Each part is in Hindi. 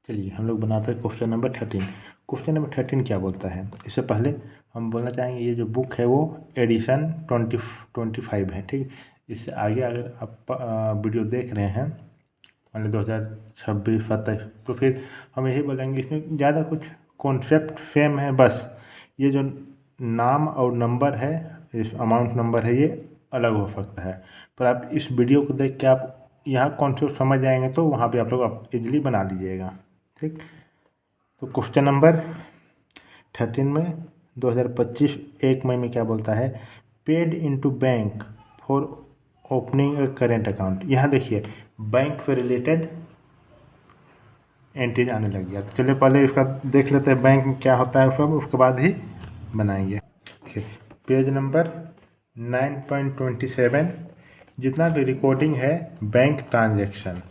चलिए हम लोग बनाते हैं क्वेश्चन नंबर 13। क्वेश्चन नंबर 13 क्या बोलता है, इससे पहले हम बोलना चाहेंगे ये जो बुक है वो एडिशन 25 है, ठीक। इससे आगे अगर आप वीडियो देख रहे हैं मान ली 2026-27, तो फिर हम यही बोलेंगे इसमें ज़्यादा कुछ कॉन्सेप्ट सेम है, बस ये जो नाम और नंबर है, इस अमाउंट नंबर है, ये अलग हो सकता है। पर आप इस वीडियो को देख के आप यहाँ कॉन्सेप्ट समझ जाएंगे तो वहाँ पे आप लोग आप इजीली बना लीजिएगा, ठीक। तो क्वेश्चन नंबर 13 में 2025 1 मई में क्या बोलता है, paid into bank for opening a current account. यहाँ देखिए बैंक से रिलेटेड एंट्रीज आने लग गया। तो चलिए पहले इसका देख लेते हैं बैंक में क्या होता है सब, उसके बाद ही बनाएंगे। देखिए पेज नंबर 9.27, जितना भी रिकॉर्डिंग है बैंक ट्रांजैक्शन,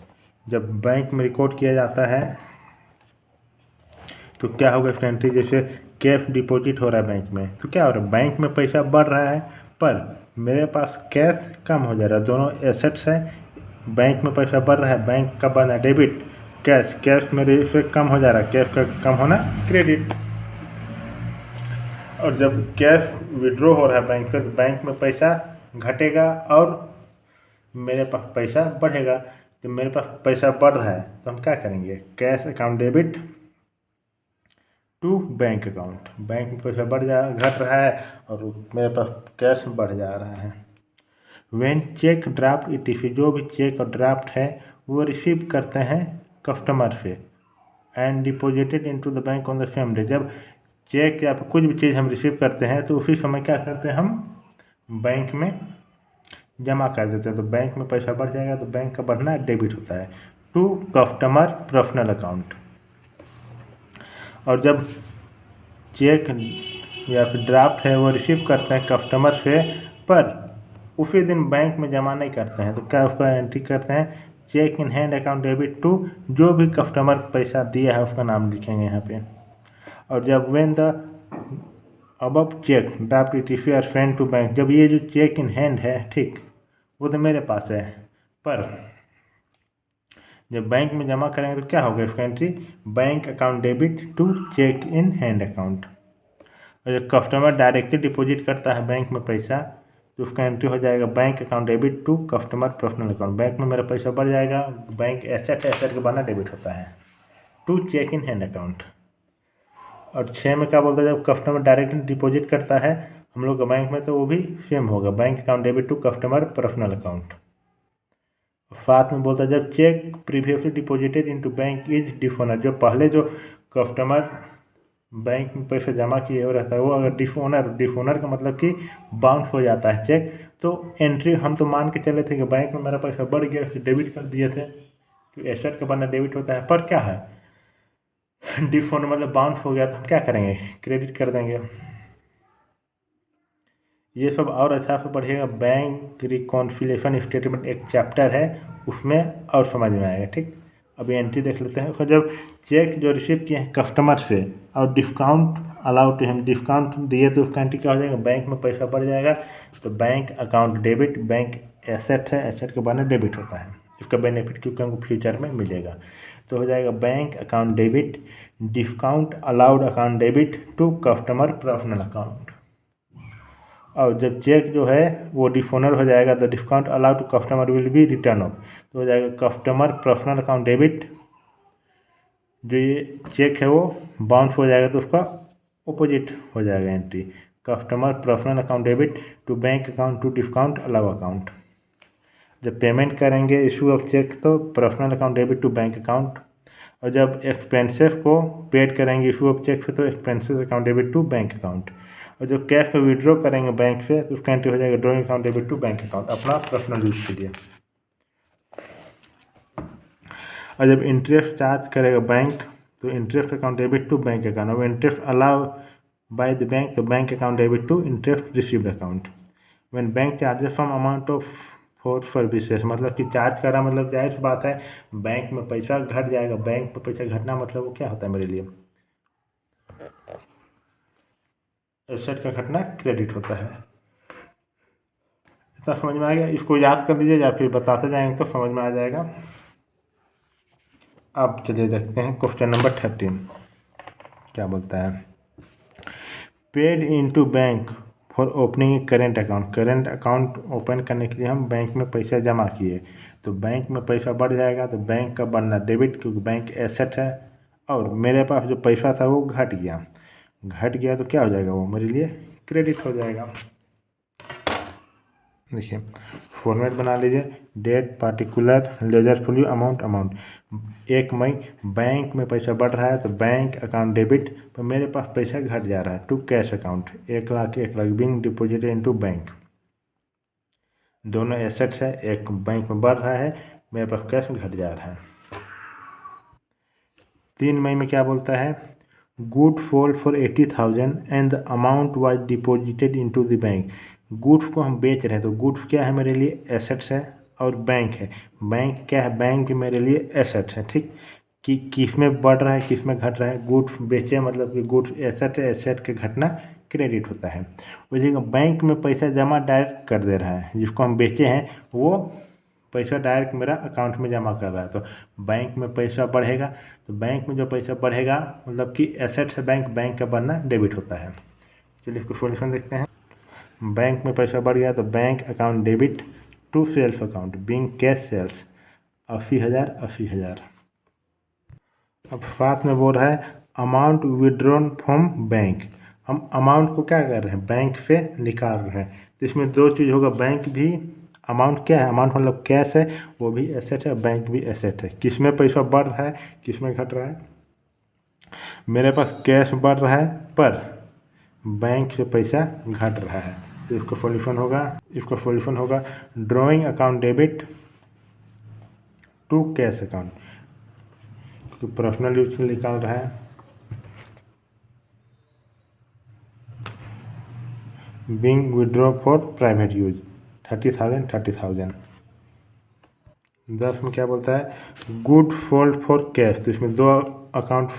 जब बैंक में रिकॉर्ड किया जाता है तो क्या होगा इसका एंट्री, जैसे कैश डिपॉजिट हो रहा है बैंक में, तो क्या हो रहा है, बैंक में पैसा बढ़ रहा है पर मेरे पास कैश कम हो जा रहा है। दोनों एसेट्स हैं, बैंक में पैसा बढ़ रहा है, बैंक का बढ़ना डेबिट, कैश मेरे से कम हो जा रहा है, कैश का कम होना क्रेडिट। और जब कैश विड्रॉ हो रहा है बैंक से, तो बैंक में पैसा घटेगा और मेरे पास पैसा बढ़ेगा। तो मेरे पास पैसा बढ़ रहा है तो हम क्या करेंगे, cash account debit to bank account, bank में पैसा घट रहा है और मेरे पास कैश बढ़ जा रहा है। व्हेन चेक ड्राफ्ट ईटीसी, जो भी चेक और ड्राफ्ट है वो रिसीव करते हैं कस्टमर से and deposited into the bank on the same day. जब चेक या कुछ भी चीज़ हम रिसीव करते हैं तो उसी समय क्या करते हैं, हम बैंक में जमा कर देते हैं, तो बैंक में पैसा बढ़ जाएगा तो बैंक का बढ़ना डेबिट होता है टू कस्टमर पर्सनल अकाउंट। और जब चेक या फिर ड्राफ्ट है वो रिसीव करते हैं कस्टमर से पर उसी दिन बैंक में जमा नहीं करते हैं, तो क्या उसका एंट्री करते हैं, cheque in hand account debit to, जो भी कस्टमर पैसा दिया है उसका नाम लिखेंगे यहाँ पे। और जब when the above cheque draft ETC are send to bank, जब ये जो चेक इन हैंड है, ठीक, वो तो मेरे पास है पर जब बैंक में जमा करेंगे तो क्या होगा इसका entry, bank account debit to cheque in hand account. और जब कस्टमर डायरेक्टली डिपॉजिट करता है बैंक में पैसा तो उसका एंट्री हो जाएगा bank account debit to customer personal account, bank में मेरा पैसा बढ़ जाएगा, बैंक एसेट के बनना डेबिट होता है to cheque in hand account. और 6 में क्या बोलता है, जब कस्टमर डायरेक्टली डिपॉजिट करता है हम लोग का बैंक में तो वो भी सेम होगा, bank account debit to customer personal account. 7 में बोलता है जब cheque previously deposited into bank is dishonoured, जो पहले जो कस्टमर बैंक में पैसा जमा किए हो रहता है वो अगर डिफोनर का मतलब कि बाउंस हो जाता है चेक, तो एंट्री हम तो मान के चले थे कि बैंक में मेरा पैसा बढ़ गया फिर डेबिट कर दिए थे, तो एसेट का बनना डेबिट होता है, पर क्या है डिफोनर मतलब बाउंस हो गया तो हम क्या करेंगे, क्रेडिट कर देंगे। ये सब और अच्छा से पढ़िएगा, बैंक रिकॉन्सिलिएशन स्टेटमेंट एक चैप्टर है उसमें और समझ में आएगा, ठीक। अभी एंट्री देख लेते हैं। उसका जब चेक जो रिसीव किए हैं कस्टमर से और डिस्काउंट अलाउड टू हम डिस्काउंट दिए तो उसका एंट्री क्या हो जाएगा, बैंक में पैसा बढ़ जाएगा तो bank account debit, bank asset है, एसेट के बाद डेबिट होता है, इसका बेनिफिट क्योंकि हमको फ्यूचर में मिलेगा। तो हो जाएगा bank account debit discount allowed account debit to customer personal account. और जब चेक जो है वो डिफोनर हो जाएगा तो discount allowed to customer will be return of, तो हो जाएगा कस्टमर पर्सनल अकाउंट डेबिट, जो ये चेक है वो बाउंस हो जाएगा तो उसका अपोजिट हो जाएगा entry, customer personal account debit to bank account to discount allow account. जब पेमेंट करेंगे इशू ऑफ चेक तो personal account debit to bank account, और जब एक्सपेंसेस को पेड करेंगे इशू ऑफ चेक से तो expenses account debit to bank account, और जो कैश को विड्रॉ करेंगे बैंक से तो उसका एंट्री हो जाएगा drawing account debit to bank account, अपना पर्सनल यूज के लिए। और जब इंटरेस्ट चार्ज करेगा बैंक तो interest account debit to bank account, और interest allow by the bank तो bank account debit to interest received account. When bank charges from amount of for services, मतलब कि चार्ज करा मतलब जाहिर सी बात है बैंक में पैसा घट जाएगा, बैंक में पैसा घटना मतलब वो क्या होता है मेरे लिए, एसेट का घटना क्रेडिट होता है। इतना समझ में आ गया, इसको याद कर लीजिए या फिर बताते जाएंगे तो समझ में आ जाएगा। अब चलिए देखते हैं क्वेश्चन नंबर 13 क्या बोलता है। Paid into bank for opening A current account. Current account open करने के लिए हम बैंक में पैसा जमा किए, तो बैंक में पैसा बढ़ जाएगा, तो बैंक का बढ़ना डेबिट, क्योंकि बैंक एसेट है। और मेरे पास जो पैसा था वो घट गया तो क्या हो जाएगा, वो मेरे लिए क्रेडिट हो जाएगा। देखिए फॉर्मेट बना लीजिए, date particular ledger folio amount 1 मई बैंक में पैसा बढ़ रहा है तो बैंक अकाउंट डेबिट, पर मेरे पास पैसा घट जा रहा है to cash account 1 lakh being deposited into bank. दोनों एसेट्स है, एक बैंक में बढ़ रहा है, मेरे पास कैश में घट जा रहा है। 3 मई में क्या बोलता है, good sold for 80,000 and the amount was deposited into the bank. Goods को हम बेच रहे हैं, तो गुड्स क्या है मेरे लिए एसेट्स है, और बैंक है, बैंक क्या है, बैंक मेरे लिए एसेट्स है। ठीक, कि किस में बढ़ रहा है किस में घट रहा है, गुड्स बेचे मतलब कि गुड्स एसेट है, एसेट के घटना क्रेडिट होता है। वैसे बैंक में पैसा जमा डायरेक्ट कर दे रहा है, जिसको हम बेचे हैं वो पैसा डायरेक्ट मेरा अकाउंट में जमा कर रहा है, तो बैंक में पैसा बढ़ेगा, तो बैंक में जो पैसा बढ़ेगा मतलब कि एसेट है बैंक का बढ़ना डेबिट होता है। चलिए इसको सॉल्यूशन देखते हैं। बैंक में पैसा बढ़ गया तो bank account debit to sales account being cash sales 80,000। अब साथ में बोल रहा है अमाउंट विड्रॉन फ्रॉम बैंक। हम अमाउंट को क्या कर रहे हैं, बैंक से निकाल रहे हैं, तो इसमें दो चीज़ होगा, बैंक भी अमाउंट क्या है, अमाउंट मतलब कैश है, वो भी एसेट है, बैंक भी एसेट है। किस में पैसा बढ़ रहा है किस में घट रहा है, मेरे पास कैश बढ़ रहा है पर बैंक से पैसा घट रहा है, तो इसका सॉल्यूशन होगा drawing account debit to cash account, क्योंकि पर्सनल यूज के लिए निकाल रहा है। Being withdraw for private use 30,000। 10 में क्या बोलता है गुड फोल्ड फॉर कैश, तो इसमें दो अकाउंट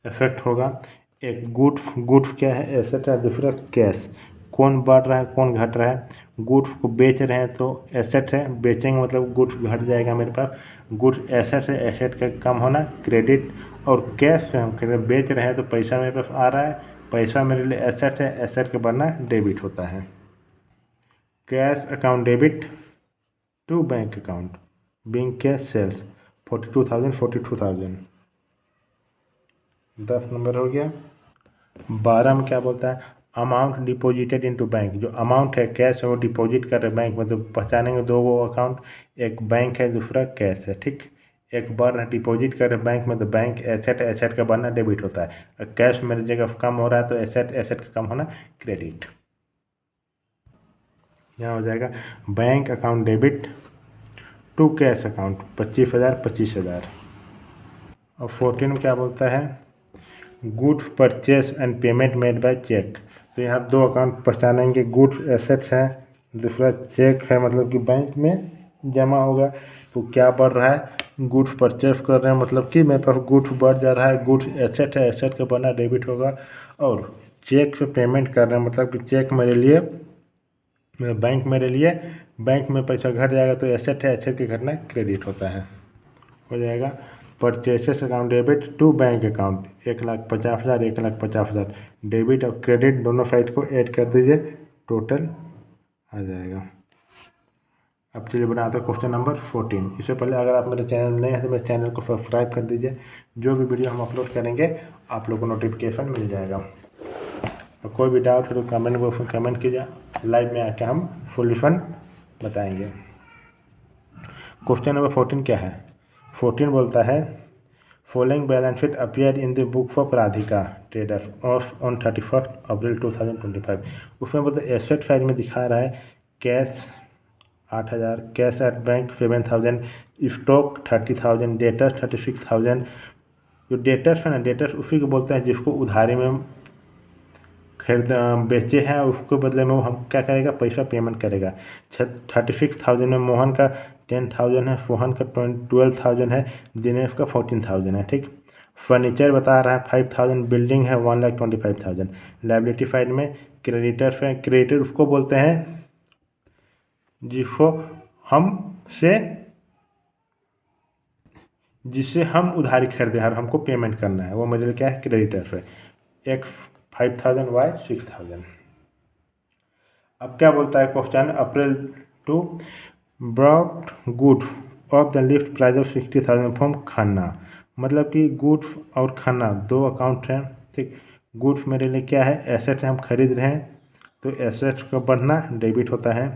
इफेक्ट होगा, एक गुड्स क्या है एसेट है, दूसरा कैश। कौन बढ़ रहा है कौन घट रहा है, गुड्स को बेच रहे हैं तो एसेट है, बेचेंगे मतलब गुड्स घट जाएगा मेरे पास, गुड्स एसेट है, एसेट का कम होना क्रेडिट। और कैश से हम बेच रहे हैं तो पैसा मेरे पास आ रहा है, पैसा मेरे लिए एसेट है, एसेट का बढ़ना डेबिट होता है। Cash account debit to bank account being cash sales 42,000। 10 number हो गया। 12 में क्या बोलता है अमाउंट डिपॉजिटेड इनटू बैंक, जो अमाउंट है कैश है वो डिपॉजिट कर रहे बैंक, मतलब पहचानेंगे दो वो अकाउंट, एक बैंक है दूसरा कैश है। ठीक, एक बार डिपॉजिट कर रहे बैंक में तो बैंक एसेट है, एसेट का बढ़ना डेबिट होता है, और कैश मेरी जगह कम हो रहा है तो एसेट का कम होना क्रेडिट। यहाँ हो जाएगा bank account debit to cash account 25,000। और 14 में क्या बोलता है goods purchase and payment made by cheque, तो यहाँ दो अकाउंट पहचानेंगे, गुड्स एसेट्स है, दूसरा चेक है मतलब कि बैंक में जमा होगा। तो क्या बढ़ रहा है, गुड्स परचेस कर रहे हैं मतलब कि मेरे पास गुड्स बढ़ जा रहा है, गुड्स एसेट है, एसेट का बढ़ना डेबिट होगा। और चेक से पेमेंट कर रहे हैं मतलब कि चेक मेरे लिए बैंक में पैसा घट जाएगा तो एसेट है, एसेट के घटना क्रेडिट होता है। हो जाएगा purchases account debit to bank account 1,50,000 debit और क्रेडिट दोनों साइड को ऐड कर दीजिए, टोटल आ जाएगा। अब चलिए बनाते हैं क्वेश्चन नंबर 14। इससे पहले अगर आप मेरे चैनल में नए हैं तो मेरे चैनल को सब्सक्राइब कर दीजिए, जो भी वीडियो हम अपलोड करेंगे आप लोगों को नोटिफिकेशन मिल जाएगा। और कोई भी डाउट हो तो कमेंट बॉक्स में कमेंट कीजिए, लाइव में आके हम सॉल्यूशन बताएंगे। क्वेश्चन नंबर 14 क्या है, 14 बोलता है following balance sheet appear in the books of Radhika traders on 31 अप्रैल 2025। उसमें बोलते एसेट साइड में दिखा रहा है cash 8,000, cash at bank 7,000, stock 30,000, debtors 36,000। जो डेटर्स है ना, डेटर्स उसी को बोलते हैं जिसको उधारी में हम खरीद बेचे हैं, उसके बदले में वो हम क्या करेगा पैसा पेमेंट करेगा। 36,000 में मोहन का 10,000 है, सोहन का 12,000 है, दिनेश का 14,000 है। ठीक, फर्नीचर बता रहा है 5,000, बिल्डिंग है 1,25,000। लाइबिलिटी साइड में क्रेडिटर्स है, क्रेडिटर उसको बोलते हैं जिसको हम से जिससे हम उधारी खरीदे और हमको पेमेंट करना है, वो मेरे लिए क्या है, क्रेडिटर्स है। X 5000, Y 6000। अब क्या बोलता है question, April two brought good of the list price of 60,000 from Khanna. मतलब कि गुड्स और खन्ना दो अकाउंट हैं, ठीक। गुड्स मेरे लिए क्या है, एसेट हम खरीद रहे हैं, तो एसेट्स का बढ़ना डेबिट होता है।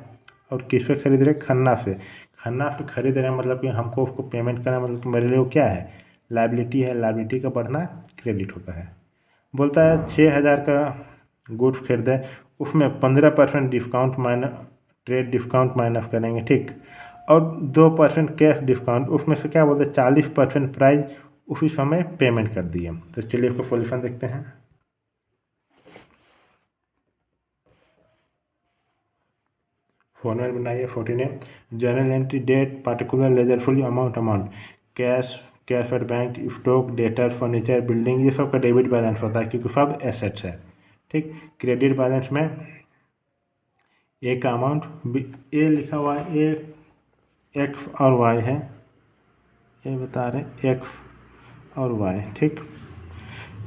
और किस पे खरीद रहे हैं, खन्ना से। खन्ना से खरीद रहे हैं मतलब कि हमको उसको पेमेंट करना, मतलब कि मेरे लिए वो क्या है, लायबिलिटी है। लायबिलिटी का बढ़ना क्रेडिट होता है। बोलता है 6,000 का गुड्स खरीदे, उसमें 15% discount minus, trade discount minus करेंगे, ठीक। और 2% कैश डिस्काउंट, उसमें से क्या बोलते हैं 40% प्राइस उसी समय पेमेंट कर दिए। तो चलिए इसको सॉल्यूशन देखते हैं। फॉर्मूला बनाइए 14 journal entry date particular ledger folio amount cash, cash at bank, stock, debtor, furniture, building, ये सब का डेबिट बैलेंस होता है क्योंकि सब एसेट्स है, ठीक। क्रेडिट बैलेंस में ए का अमाउंट, ए लिखा हुआ है, ए एक्स और वाई है, ये बता रहे एक्स और वाई, ठीक।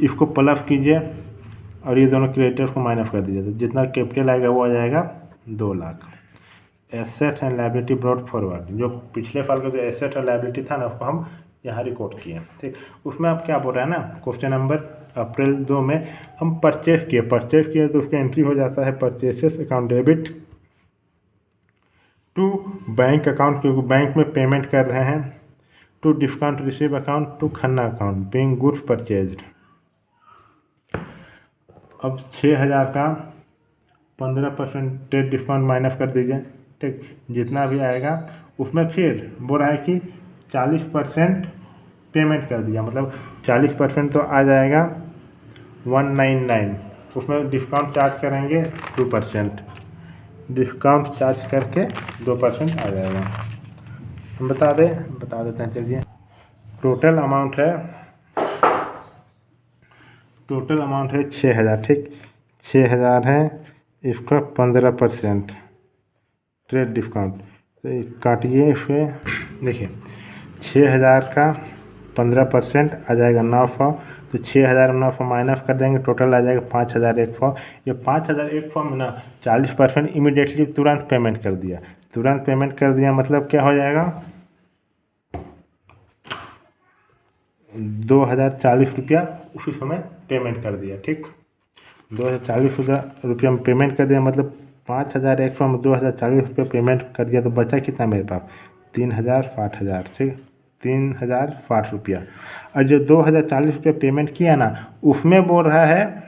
इसको प्लस कीजिए और ये दोनों क्रेडिटर्स को माइनस कर दीजिए, तो जितना कैपिटल आएगा वो आ जाएगा 2,00,000। Asset and liability brought forward, जो पिछले साल का जो एसेट और लायबिलिटी था ना, उसको हम यहाँ रिकॉर्ड किए, ठीक। उसमें आप क्या बोल रहे हैं ना, क्वेश्चन नंबर अप्रैल 2 में हम परचेस किए तो उसका एंट्री हो जाता है purchases account debit to bank account, क्योंकि बैंक में पेमेंट कर रहे हैं, to discount receive account, to Khanna account being goods purchased. अब 6,000 का 15% ट्रेड डिस्काउंट माइनस कर दीजिए, ठीक। जितना भी आएगा उसमें फिर बोल रहा है कि 40% पेमेंट कर दिया, मतलब 40% तो आ जाएगा 199, उसमें डिस्काउंट चार्ज करेंगे 2%, डिस्काउंट चार्ज करके 2% आ जाएगा। हम बता देते हैं, चलिए। टोटल अमाउंट है 6,000, ठीक। 6,000 है, इसका 15% ट्रेड डिस्काउंट, तो काटिए इसे, देखिए 6,000 का 15% आ जाएगा 900, तो 6,900 माइनस कर देंगे, टोटल आ जाएगा 5,100। ये 5,100 में ना 40% इमीडिएटली तुरंत पेमेंट कर दिया, मतलब क्या हो जाएगा, 2,040 रुपया उसी समय पेमेंट कर दिया, ठीक। 2,040 रुपया में पेमेंट कर दिया, मतलब 5,100 में 2,040 रुपया पेमेंट कर दिया, तो बचा कितना मेरे पास, 3,60,000, ठीक। 3,60 रुपया। और जो 2,040 रुपया पेमेंट किया ना, उसमें बोल रहा है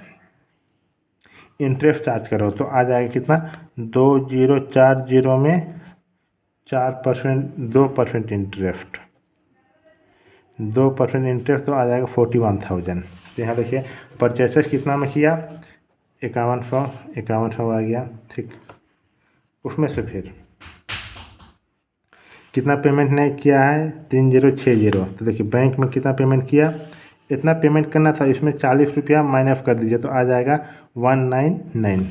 इंटरेस्ट चार्ज करो, तो आ जाएगा कितना, 2,040 में 4%, 2% इंटरेस्ट, 2% इंटरेस्ट, तो आ जाएगा 41,000। तो यहाँ देखिए परचेसेस कितना में किया, 5100 आ गया, ठीक। उसमें से फिर कितना पेमेंट नहीं किया है, 3,060, तो देखिए बैंक में कितना पेमेंट किया, इतना पेमेंट करना था, इसमें 40 रुपया माइनस कर दीजिए, तो आ जाएगा 199,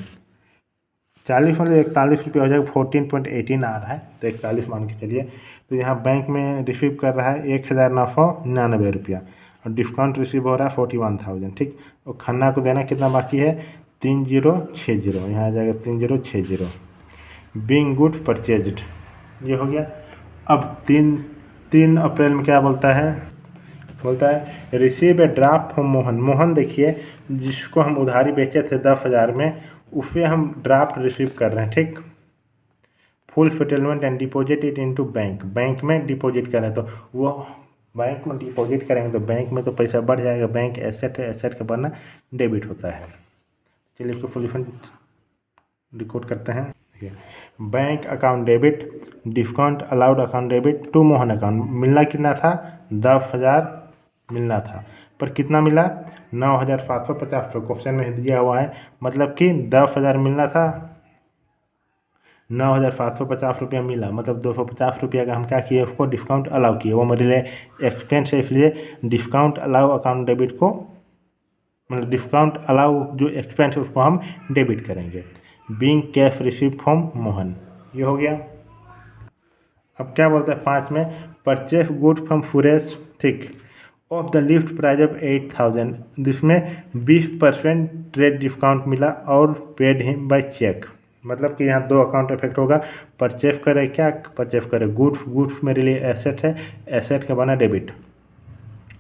40 वाले 41 रुपया हो जाएगा, 14.18 आ रहा है, तो 41 मान के चलिए। तो यहाँ बैंक में रिसीव कर रहा है 1,999 रुपया, और डिस्काउंट रिसीव हो रहा है 41,000, ठीक। और खन्ना को देना कितना बाकी है, 3,060, यहाँ आ जाएगा 3,060 बीइंग गुड्स परचेज्ड, ये हो गया। अब 3 अप्रैल में क्या बोलता है receive A draft from Mohan, देखिए जिसको हम उधारी बेचे थे 10,000 में, उससे हम ड्राफ्ट रिसीव कर रहे हैं, ठीक। Full settlement and deposit it into bank में डिपॉजिट करें, तो वो बैंक में डिपॉजिट करेंगे तो बैंक में तो पैसा बढ़ जाएगा, बैंक एसेट है, एसेट का बढ़ना डेबिट होता है। चलिए इसको सॉल्यूशन रिकॉर्ड करते हैं। Bank account debit, discount allowed account debit to Mohan account, मिलना कितना था, 10,000 मिलना था, पर कितना मिला, 9,750 रुपये क्वेश्चन में दिया हुआ है, मतलब कि 10,000 मिलना था, 9,750 रुपया मिला, मतलब 250 रुपया का हम क्या किए, उसको डिस्काउंट अलाउ किए, वो मेरे लिए एक्सपेंस है, इसलिए डिस्काउंट अलाउ अकाउंट डेबिट को, मतलब डिस्काउंट अलाउ जो एक्सपेंस है उसको हम डेबिट करेंगे। Being cash receive from Mohan, ये हो गया। अब क्या बोलते हैं 5 में, परचेस गुड फ्रॉम सुरेश ठीक। Of the list price of 8,000, जिसमें 20% ट्रेड डिस्काउंट मिला और पेड हिम बाय चेक। मतलब कि यहाँ दो अकाउंट इफेक्ट होगा। परचेज करे, क्या परचेज करे, गुड्स, गुड्स मेरे लिए एसेट है, एसेट का बना डेबिट।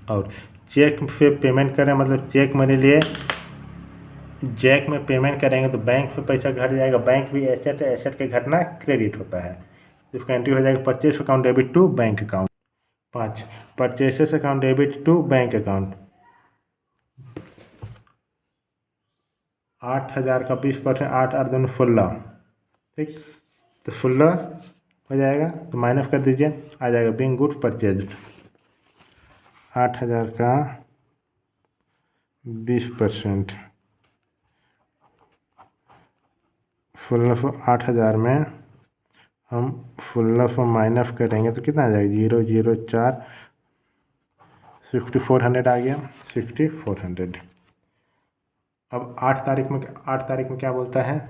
और चेक पे पेमेंट करें, मतलब चेक मेरे लिए, चेक में पेमेंट करेंगे तो बैंक से पैसा घट जाएगा, बैंक भी एसेट है, एसेट के घटना क्रेडिट होता है। इसका एंट्री हो जाएगा purchase account debit to bank account. 5, purchases account debit to bank account. 8,000 का 20%, 8 8 दोनों 16, ठीक। तो 16 हो जाएगा, तो माइनस कर दीजिए, आ जाएगा बिंग गुड्स परचेज। 8,000 का 20%, 1600, 8,000 में हम 1600 माइनस करेंगे तो कितना आ जाएगा, 004, 6400 आ गया, 6400। अब 8 तारीख में क्या बोलता है,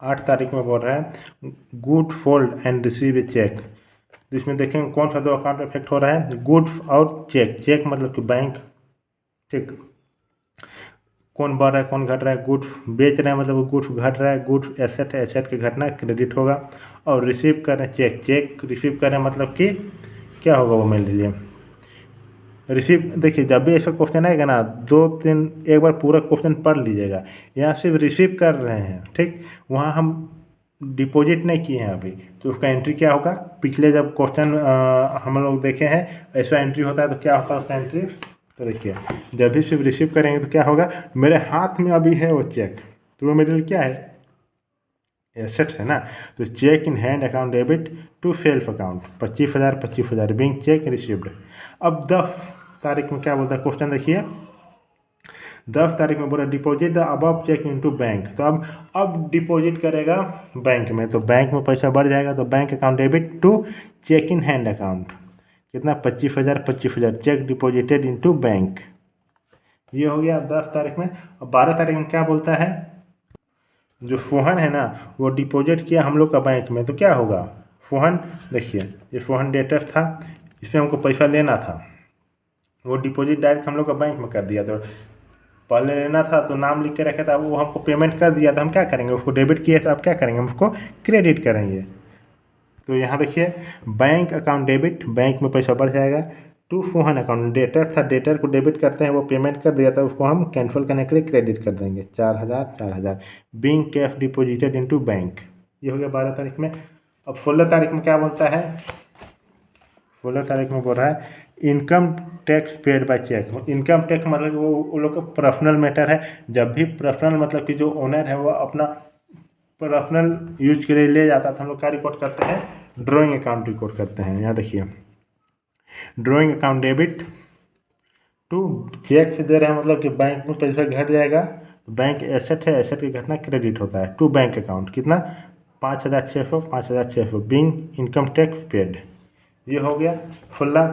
8 तारीख में बोल रहा है good fold and receive a cheque. इसमें देखेंगे कौन सा दो अकाउंट इफेक्ट हो रहा है, गुड्स और चेक। चेक मतलब कि बैंक, ठीक। कौन बढ़ रहा है कौन घट रहा है, गुड्स बेच रहे हैं मतलब गुड्स घट रहा है, गुड्स एसेट है, एसेट के घटना क्रेडिट होगा। और रिसीव कर रहे हैं चेक, चेक रिसीव कर रहे हैं मतलब कि क्या होगा वो मेरे लिए रिसीव। देखिए जब भी ऐसा क्वेश्चन आएगा ना, 2-3 एक बार पूरा क्वेश्चन पढ़ लीजिएगा। यहाँ सिर्फ रिसीव कर रहे हैं, ठीक। वहाँ हम डिपॉजिट नहीं किए हैं अभी, तो उसका एंट्री क्या होगा, पिछले जब क्वेश्चन हम लोग देखे हैं ऐसा एंट्री होता है तो क्या होता है उसका एंट्री। तो देखिए जब भी सिर्फ रिसीव करेंगे तो क्या होगा, मेरे हाथ में अभी है वो चेक, तो वो मेरे लिए क्या है, एसेट है ना। तो cheque in hand account debit to self account, 25,000 25,000 being cheque received. अब 10 तारीख में क्या बोलता है क्वेश्चन, देखिए 10 तारीख में बोला deposit the above cheque into bank. तो अब डिपॉजिट करेगा बैंक में, तो बैंक में पैसा बढ़ जाएगा, तो bank account debit to cheque in hand account. कितना, 25,000 25,000 चेक डिपॉजिटेड इनटू बैंक। ये हो गया 10 तारीख में। अब 12 तारीख में क्या बोलता है, जो फोहन है ना वो डिपॉजिट किया हम लोग का बैंक में, तो क्या होगा, फोहन देखिए ये फोहन डेटर था, इसमें हमको पैसा लेना था, वो डिपॉजिट डायरेक्ट हम लोग का बैंक में कर दिया। तो पहले लेना था तो नाम लिख के रखा था, वो हमको पेमेंट कर दिया था, हम क्या करेंगे, उसको डेबिट किया था, अब क्या करेंगे, हम उसको क्रेडिट करेंगे। तो यहाँ देखिए बैंक अकाउंट डेबिट, बैंक में पैसा बढ़ जाएगा, टू फोहन अकाउंट, डेटर था, डेटर को डेबिट करते हैं, वो पेमेंट कर दिया था, उसको हम कैंसिल करने के लिए क्रेडिट कर देंगे, 4,000 4,000 being cash deposited into bank. ये हो गया 12 तारीख में। अब 16 तारीख में क्या बोलता है, 16 तारीख में बोल रहा है income tax paid by cheque. Income tax मतलब वो लोग का पर्सनल मैटर है। जब भी पर्सनल मतलब कि जो ओनर है वो अपना पर्सनल यूज के लिए ले जाता था, हम लोग क्या रिकॉर्ड करते हैं, ड्राइंग अकाउंट रिकॉर्ड करते हैं। यहाँ देखिए drawing account debit to cheque से दे रहे हैं, मतलब कि बैंक में पैसा घट जाएगा, तो बैंक एसेट है, एसेट की घटना क्रेडिट होता है, टू बैंक अकाउंट कितना, 5,600 5,600 बिंग इनकम टैक्स पेड। ये हो गया 16।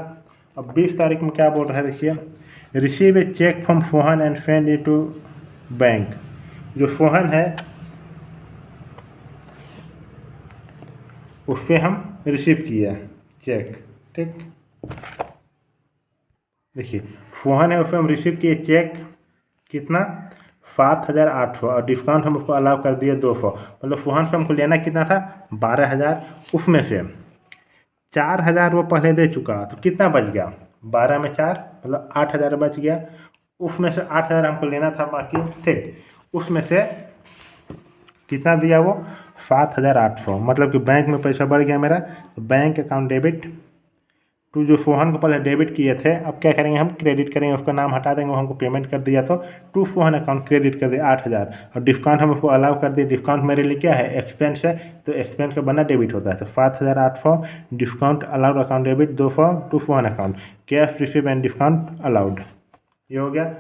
अब 20 तारीख में क्या बोल रहा है, देखिए रिसीव ए चेक फ्रॉम फोहन and send it to bank. जो फोहन है उससे हम रिसीव किया चेक, ठीक। देखिए फोहन है उससे हम रिसीव किए चेक, कितना, 7,800, और डिस्काउंट हम उसको अलाउ कर दिए 200। मतलब फोहन से हमको लेना कितना था, 12,000, उसमें से 4,000 वो पहले दे चुका, तो कितना बच गया, 12 में 4 मतलब 8,000 बच गया। उसमें से 8,000 हमको लेना था बाकी, ठीक। उसमें से कितना दिया वो, 7,800, मतलब कि बैंक में पैसा बढ़ गया मेरा। तो बैंक अकाउंट डेबिट टू, जो फोहन को पहले डेबिट किए थे, अब क्या करेंगे, हम क्रेडिट करेंगे, उसका नाम हटा देंगे, वो हमको पेमेंट कर दिया, तो टू फोहन अकाउंट क्रेडिट कर दिया 8,000, और डिस्काउंट हम उसको अलाउ कर दिए। डिस्काउंट मेरे लिए क्या है, एक्सपेंस है, तो एक्सपेंस का बना डेबिट होता है, तो 7,800 discount allowed account debit 200 to फोहन account, cash receive and discount allowed. ये हो गया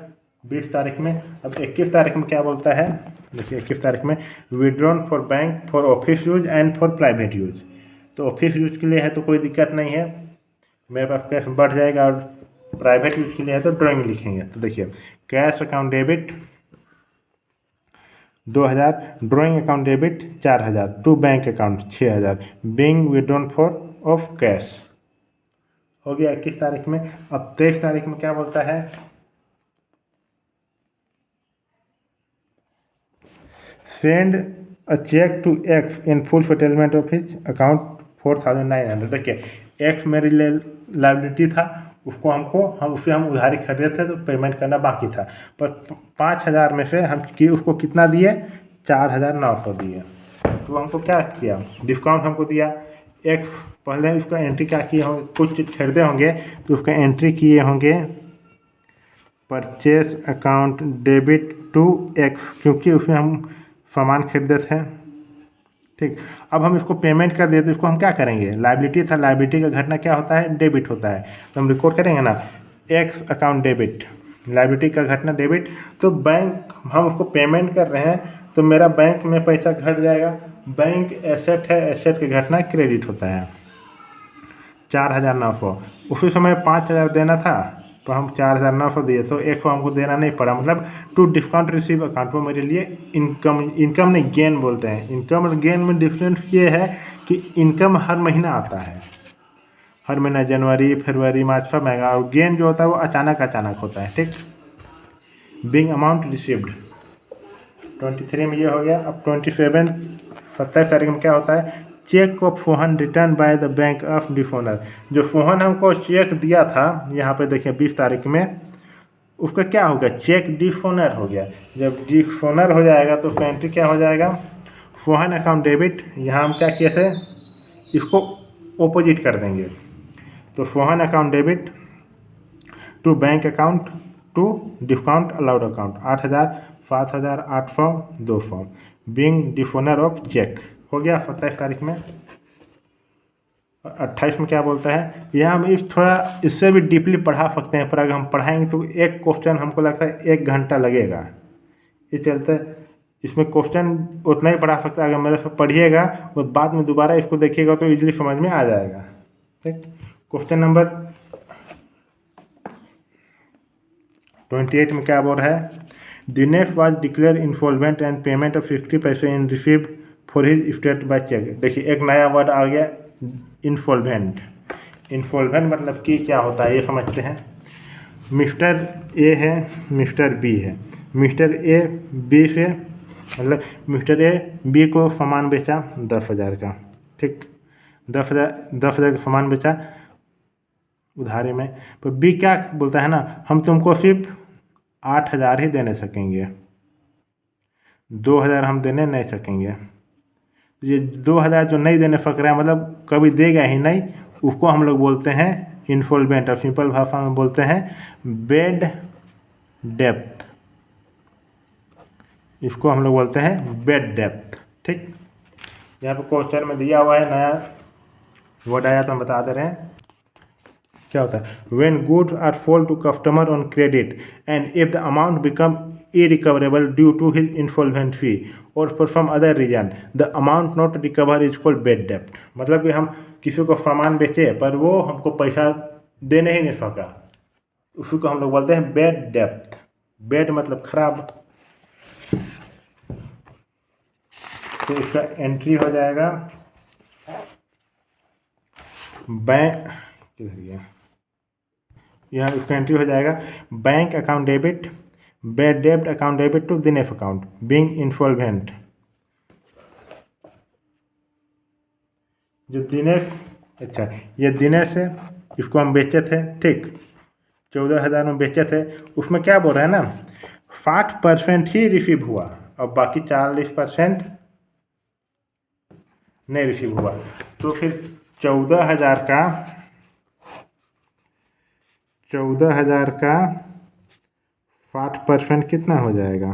20 तारीख में। अब 21 तारीख में क्या बोलता है, देखिए 21 तारीख में withdrawn for bank for office use and for private use. तो ऑफिस यूज के लिए है तो कोई दिक्कत नहीं है, मेरे पास कैश बढ़ जाएगा, और प्राइवेट यूज के लिए है तो ड्राइंग लिखेंगे। तो देखिए cash account debit 2,000, drawing account debit 4,000 to bank account 6,000 being withdrawn for of cash. हो गया 21 तारीख में। अब 23 तारीख में क्या बोलता है, send a cheque to X in full settlement of his account 4900। देखिए एक्स मेरे लिए लाइबिलिटी था, उसको हम उधारी खरीदे थे तो पेमेंट करना बाकी था, पर 5000 में से हम उसको कितना दिए, 4900 दिए। तो हमको क्या किया, डिस्काउंट हमको दिया। एक्स पहले उसका एंट्री क्या किए होंगे, कुछ चीज़ खरीदे होंगे तो उसका एंट्री किए होंगे purchase account debit to X, क्योंकि उसमें हम सामान खरीदे थे। ठीक, अब हम इसको पेमेंट कर दिए तो इसको हम क्या करेंगे, लाइबिलिटी था, लाइबिलिटी का घटना क्या होता है, डेबिट होता है, तो हम रिकॉर्ड करेंगे ना, एक्स अकाउंट डेबिट, लाइबिलिटी का घटना डेबिट। तो बैंक हम उसको पेमेंट कर रहे हैं तो मेरा बैंक में पैसा घट जाएगा, बैंक एसेट है, एसेट की घटना क्रेडिट होता है 4900। उसी समय 5000 देना था तो हम 4900 दिए, तो एक को हमको देना नहीं पड़ा, मतलब टू डिस्काउंट रिसीव अकाउंट, वो मेरे लिए इनकम नहीं गेन बोलते हैं। इनकम और गेन में डिफरेंस ये है कि इनकम हर महीना आता है, हर महीना जनवरी फरवरी मार्च सब आएगा, और गेन जो होता है वो अचानक अचानक होता है। ठीक, बिंग अमाउंट रिसीव्ड 23 में ये हो गया। अब 27 तारीख में क्या होता है, चेक ऑफ फोहन return by the bank of dishonour. जो फोहन हमको चेक दिया था, यहाँ पे देखिए 20 तारीख में, उसका क्या हो गया, चेक डिफोनर हो गया। जब डिफोनर हो जाएगा तो उसका एंट्री क्या हो जाएगा, फोहन अकाउंट डेबिट। यहाँ हम क्या किए थे, इसको ओपोजिट कर देंगे, तो फोहन account debit to bank account to discount allowed account 8000 7800 200 being dishonour of cheque हो गया 27 तारीख में। 28 में क्या बोलता है, यह हम इस थोड़ा इससे भी डीपली पढ़ा सकते हैं, पर अगर हम पढ़ाएंगे तो एक क्वेश्चन हमको लगता है 1 घंटा लगेगा। इस चलते इसमें क्वेश्चन उतना ही पढ़ा सकता है, अगर मेरे से पढ़िएगा और बाद में दोबारा इसको देखिएगा तो इजीली समझ में आ जाएगा। ठीक, क्वेश्चन नंबर 28 में क्या बोल रहा है, Dinesh was declare insolvent and payment of 50 paise in receive for his state by cheque. देखिए एक नया वर्ड आ गया, इंसॉल्वेंट। इंसॉल्वेंट मतलब कि क्या होता है ये समझते हैं। मिस्टर ए है, मिस्टर बी है, मिस्टर ए बी से मतलब मिस्टर ए बी को सामान बेचा 10,000 का। ठीक, 10,000 का सामान बेचा उधारी में, तो बी क्या बोलता है ना, हम तुमको सिर्फ 8,000 ही देने सकेंगे, 2,000 हम देने नहीं सकेंगे। ये 2,000 जो नहीं देने सक रहा है मतलब कभी देगा ही नहीं, उसको हम लोग बोलते हैं इंसॉल्वेंट, और सिंपल भाषा में बोलते हैं बेड डेप्थ। इसको हम लोग बोलते हैं बेड डेप्थ। ठीक, यहाँ पे क्वेश्चन में दिया हुआ है, नया वर्ड आया तो हम बता दे रहे हैं क्या होता है। When goods are sold to customer on credit and if the amount become irrecoverable due to his insolvency और for some other reason the amount not recover is called bad डेप्ट। मतलब कि हम किसी को सामान बेचे पर वो हमको पैसा देने ही नहीं सका, उसी को हम लोग बोलते हैं बेड डेप्ट। बेड मतलब खराब। तो इसका एंट्री हो जाएगा बैंक, किधर गया, यहाँ इसका एंट्री हो जाएगा बैंक अकाउंट डेबिट, बेड डेब्ट account debit to Dinesh account being insolvent. जो दिनेश, अच्छा ये दिनेश है, इसको हम बेचे थे। ठीक, 14,000 में बेचे थे, उसमें क्या बोल रहे हैं ना, 60% ही रिसीव हुआ और बाकी 40% नहीं रिसीव हुआ। तो फिर 14,000 का 60% कितना हो जाएगा,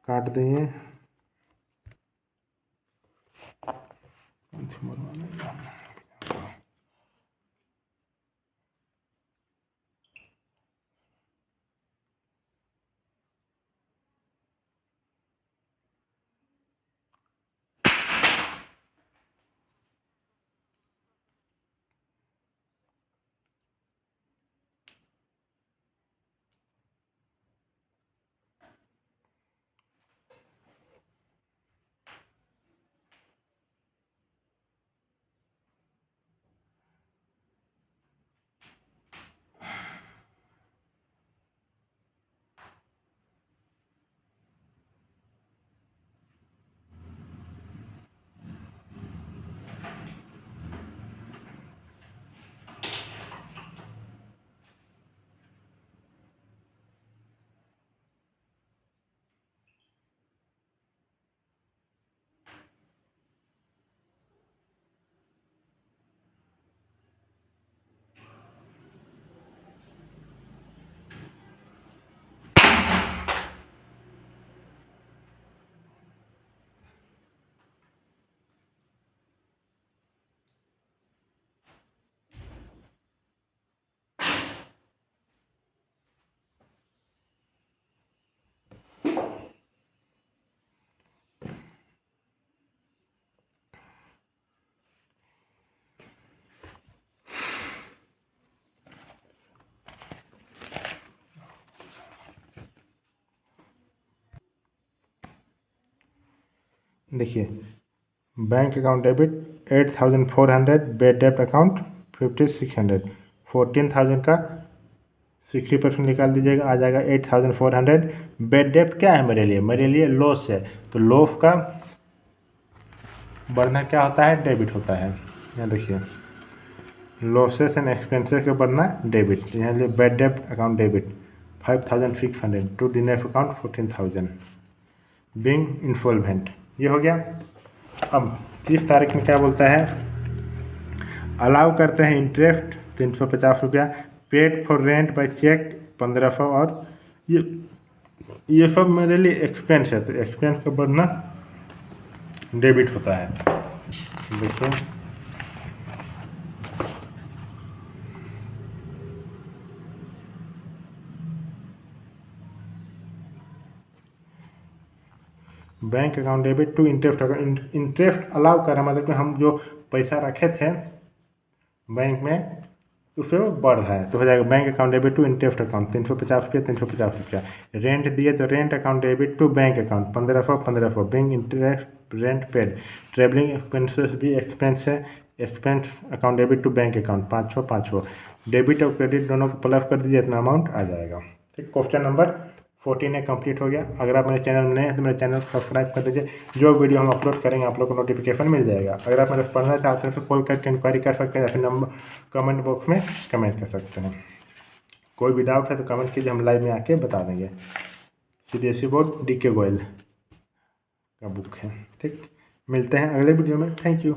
काट देंगे, देखिए बैंक अकाउंट डेबिट 8400, बेड डेप्ट अकाउंट 5600, 14000 का 60% निकाल दीजिएगा, आ जाएगा 8400। बेड डेप्ट क्या है मेरे लिए लॉस है, तो लॉस का बढ़ना क्या होता है, डेबिट होता है। यहाँ देखिए लॉसेस एंड एक्सपेंसेस का बढ़ना डेबिट, यहाँ लिए बेड डेप्ट account debit 5600 to DNF account 14000 being insolvent. ये हो गया। अब 30 तारीख में क्या बोलता है, अलाउ करते हैं इंटरेस्ट 350 रुपया, paid for rent by cheque 1500, और ये सब मेरे लिए एक्सपेंस है, तो एक्सपेंस का बढ़ना डेबिट होता है। देखिए bank account debit to interest account, interest allow कर रहा है, मतलब कि हम जो पैसा रखे थे बैंक में उससे वो बढ़ रहा है, तो हो जाएगा bank account debit to interest account 350 रुपया 350 रुपया। रेंट दिए तो rent account debit to bank account 1500 bank interest rent paid. Travelling expenses भी एक्सपेंस है, expense account debit to bank account 500 debit और क्रेडिट दोनों को प्लस कर दीजिए, इतना अमाउंट आ जाएगा। ठीक, क्वेश्चन नंबर 14 है कंप्लीट हो गया। अगर आप मेरे चैनल में नए हैं तो मेरे चैनल को सब्सक्राइब कर दीजिए, जो वीडियो हम अपलोड करेंगे आप लोग को नोटिफिकेशन मिल जाएगा। अगर आप मेरे से पढ़ना चाहते हैं तो कॉल करके इंक्वायरी कर सकते हैं, या फिर नंबर कमेंट बॉक्स में कमेंट कर सकते हैं। कोई भी डाउट है तो कमेंट कीजिए, हम लाइव में आके बता देंगे। सीबीएसई बोर्ड DK गोयल का बुक है। ठीक, मिलते हैं अगले वीडियो में। Thank you.